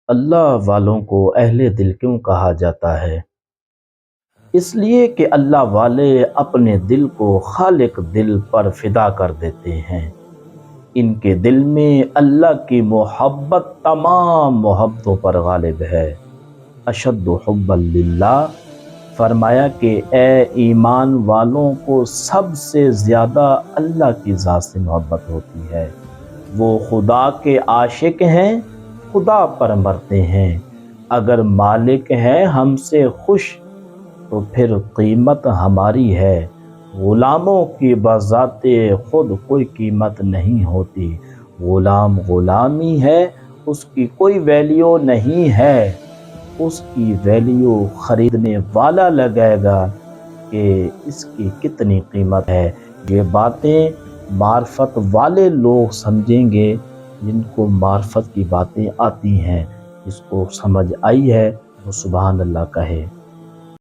اللہ والوں کو اہل دل کیوں کہا جاتا ہے؟ اس لیے کہ اللہ والے اپنے دل کو خالق دل پر فدا کر دیتے ہیں۔ ان کے دل میں اللہ کی محبت تمام محبتوں پر غالب ہے۔ اشد حبا للہ، فرمایا کہ اے ایمان والوں کو سب سے زیادہ اللہ کی ذات سے محبت ہوتی ہے۔ وہ خدا کے عاشق ہیں، خدا پر مرتے ہیں۔ اگر مالک ہیں ہم سے خوش تو پھر قیمت ہماری ہے۔ غلاموں کی بذات خود کوئی قیمت نہیں ہوتی۔ غلام غلامی ہے، اس کی کوئی ویلیو نہیں ہے۔ اس کی ویلیو خریدنے والا لگائے گا کہ اس کی کتنی قیمت ہے۔ یہ باتیں معرفت والے لوگ سمجھیں گے، جن کو معرفت کی باتیں آتی ہیں۔ جس کو سمجھ آئی ہے وہ سبحان اللہ کہے۔